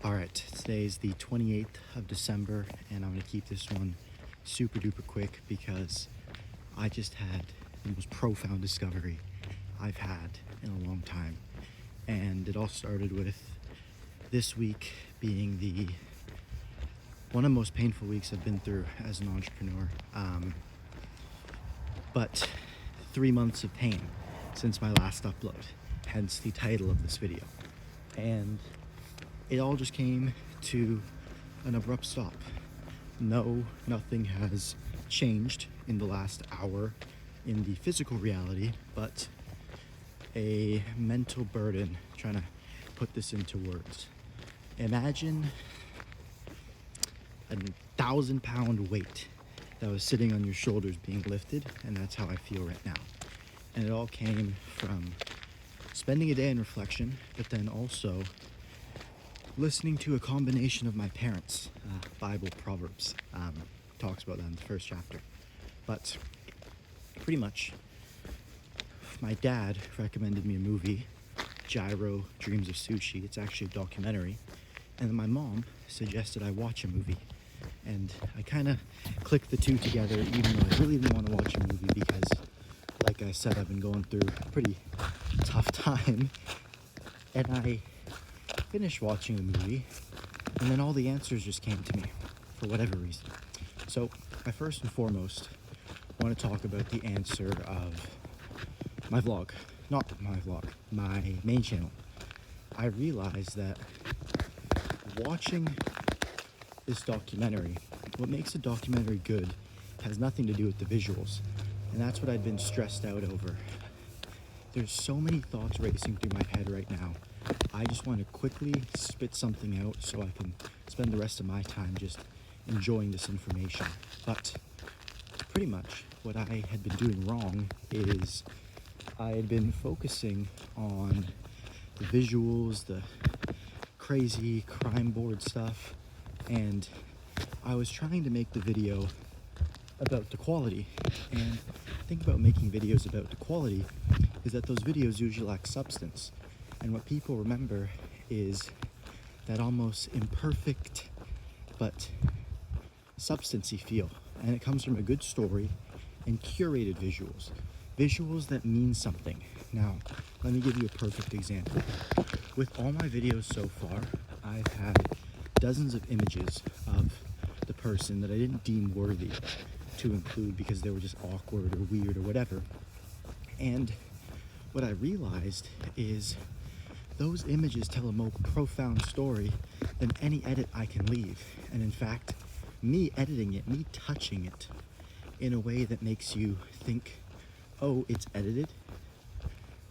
Alright, today is the 28th of December, and I'm going to keep this one super duper quick because I just had the most profound discovery I've had in a long time. And it all started with this week being one of the most painful weeks I've been through as an entrepreneur. But 3 months of pain since my last upload, hence the title of this video. And it all just came to an abrupt stop. No, nothing has changed in the last hour in the physical reality, but a mental burden trying to put this into words. Imagine a 1,000-pound weight that was sitting on your shoulders being lifted, and that's how I feel right now. And it all came from spending a day in reflection, but then also listening to a combination of my parents' Bible proverbs. Talks about that in the first chapter. But pretty much, my dad recommended me a movie, Jiro Dreams of Sushi. It's actually a documentary. And then my mom suggested I watch a movie. And I kind of clicked the two together, even though I really didn't want to watch a movie because, like I said, I've been going through a pretty tough time. And I finished watching the movie, and then all the answers just came to me for whatever reason. So I first and foremost want to talk about the answer of my vlog. Not my vlog, my main channel. I realized that watching this documentary, what makes a documentary good has nothing to do with the visuals, and that's what I've been stressed out over. There's so many thoughts racing through my head right now. I just want to quickly spit something out so I can spend the rest of my time just enjoying this information. But pretty much what I had been doing wrong is I had been focusing on the visuals, the crazy crime board stuff, and I was trying to make the video about the quality. And the thing about making videos about the quality is that those videos usually lack substance. And what people remember is that almost imperfect but substancy feel. And it comes from a good story and curated visuals. Visuals that mean something. Now, let me give you a perfect example. With all my videos so far, I've had dozens of images of the person that I didn't deem worthy to include because they were just awkward or weird or whatever. And what I realized is those images tell a more profound story than any edit I can leave. And in fact, me editing it, me touching it in a way that makes you think, oh, it's edited,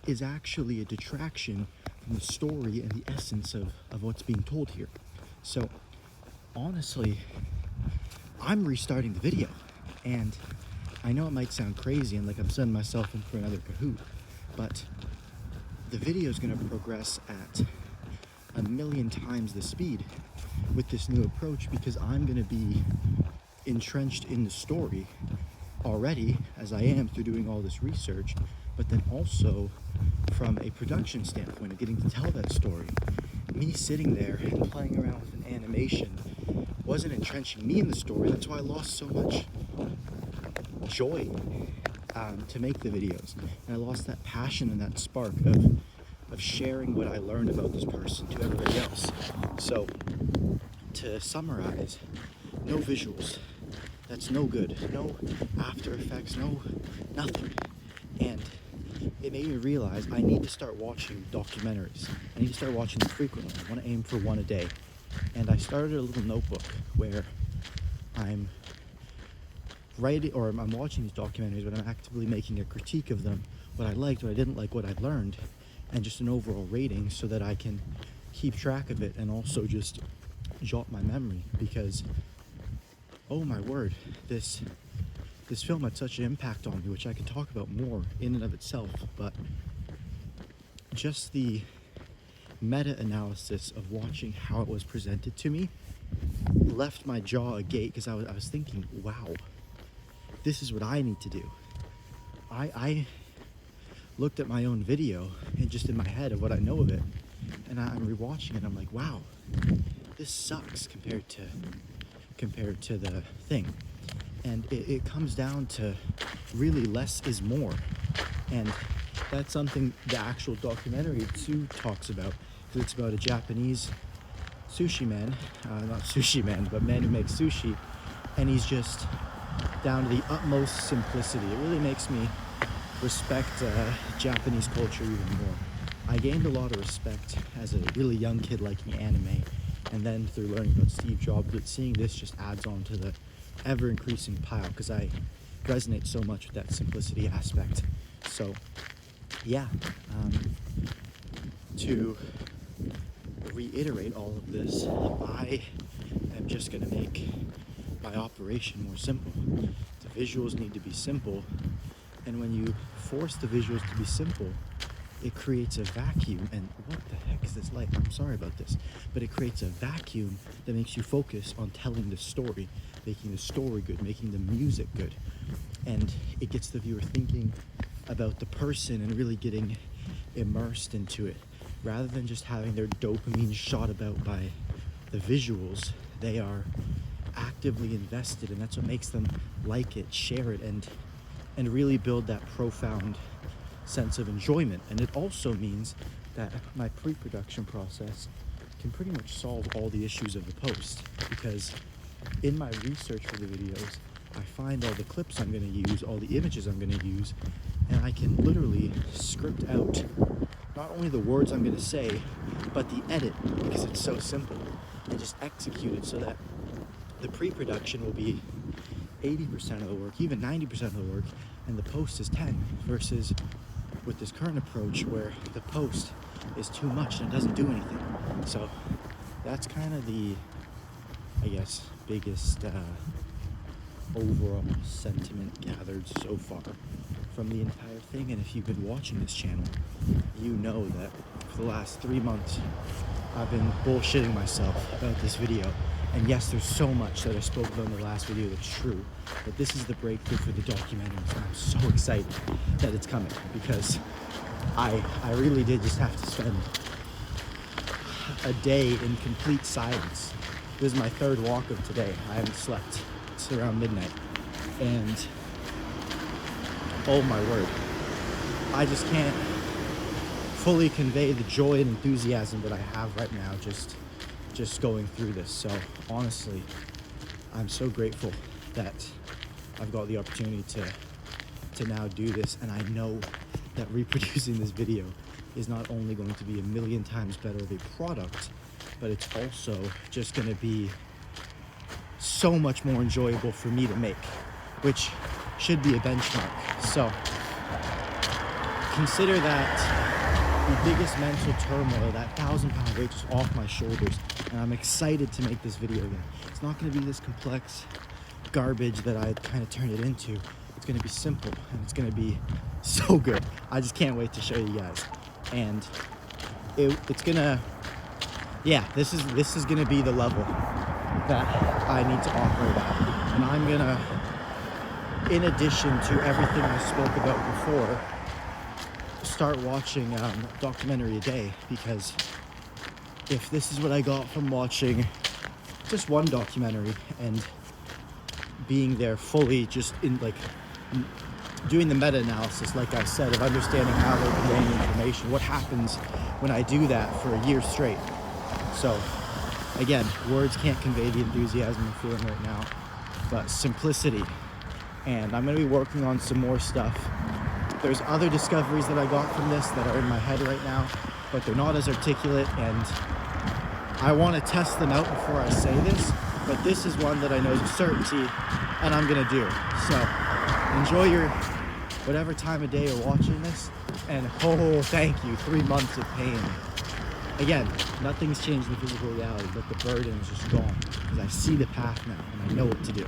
is actually a detraction from the story and the essence of what's being told here. So honestly, I'm restarting the video. And I know it might sound crazy and like I'm setting myself in for another Kahoot, but the video is going to progress at 1,000,000 times the speed with this new approach because I'm going to be entrenched in the story already, as I am through doing all this research, but then also from a production standpoint of getting to tell that story. Me sitting there and playing around with an animation wasn't entrenching me in the story. That's why I lost so much joy to make the videos, and I lost that passion and that spark of sharing what I learned about this person to everybody else. So to summarize, no visuals, that's no good, no After Effects, no nothing. And it made me realize I need to start watching documentaries. I need to start watching them frequently. I want to aim for one a day. And I started a little notebook where I'm writing, or I'm watching these documentaries, but I'm actively making a critique of them, what I liked, what I didn't like, what I learned, and just an overall rating so that I can keep track of it and also just jot my memory. Because, oh my word, this film had such an impact on me, which I can talk about more in and of itself, but just the meta-analysis of watching how it was presented to me left my jaw agape because I was thinking, wow, this is what I need to do. I looked at my own video and just in my head of what I know of it, and I'm rewatching it. I'm like, wow, this sucks compared to the thing. And it comes down to really less is more. And that's something the actual documentary too talks about, because it's about a Japanese sushi man, not sushi man, but man who makes sushi, and he's just down to the utmost simplicity. It really makes me respect Japanese culture even more. I gained a lot of respect as a really young kid liking anime, and then through learning about Steve Jobs, but seeing this just adds on to the ever-increasing pile, because I resonate so much with that simplicity aspect. So, yeah, to reiterate all of this, I am just going to make my operation more simple. The visuals need to be simple, and when you force the visuals to be simple, it creates a vacuum. And what the heck is this light? I'm sorry about this, but it creates a vacuum that makes you focus on telling the story, making the story good, making the music good, and it gets the viewer thinking about the person and really getting immersed into it, rather than just having their dopamine shot about by the visuals. They are actively invested, and that's what makes them like it, share it, and really build that profound sense of enjoyment. And it also means that my pre-production process can pretty much solve all the issues of the post, because in my research for the videos, I find all the clips I'm going to use, all the images I'm going to use, and I can literally script out not only the words I'm going to say, but the edit, because it's so simple, and just execute it so that the pre-production will be 80% of the work, even 90% of the work, and the post is 10, versus with this current approach where the post is too much and it doesn't do anything. So that's kind of the, I guess, biggest overall sentiment gathered so far from the entire thing. And if you've been watching this channel, you know that for the last 3 months I've been bullshitting myself about this video. And yes, there's so much that I spoke about in the last video that's true, but this is the breakthrough for the documentaries, and I'm so excited that it's coming, because I really did just have to spend a day in complete silence. This is my third walk of today. I haven't slept. It's around midnight, and oh my word, I just can't fully convey the joy and enthusiasm that I have right now just going through this. So honestly, I'm so grateful that I've got the opportunity to now do this, and I know that reproducing this video is not only going to be a million times better of a product, but it's also just going to be so much more enjoyable for me to make, which should be a benchmark. So consider that the biggest mental turmoil, that 1,000-pound weight just off my shoulders, and I'm excited to make this video again. It's not going to be this complex garbage that I kind of turned it into. It's going to be simple, and it's going to be so good. I just can't wait to show you guys. And it's gonna, yeah, this is gonna be the level that I need to operate at, and I'm gonna, in addition to everything I spoke about before, start watching a documentary a day, because if this is what I got from watching just one documentary and being there fully, just in like doing the meta-analysis, like I said, of understanding how they're conveying information, what happens when I do that for a year straight. So again, words can't convey the enthusiasm I'm feeling right now, but simplicity. And I'm going to be working on some more stuff. There's other discoveries that I got from this that are in my head right now, but they're not as articulate, and I want to test them out before I say this, but this is one that I know is a certainty, and I'm going to do. So enjoy your whatever time of day you're watching this, and oh, thank you, 3 months of pain. Again, nothing's changed in the physical reality, but the burden is just gone, because I see the path now, and I know what to do.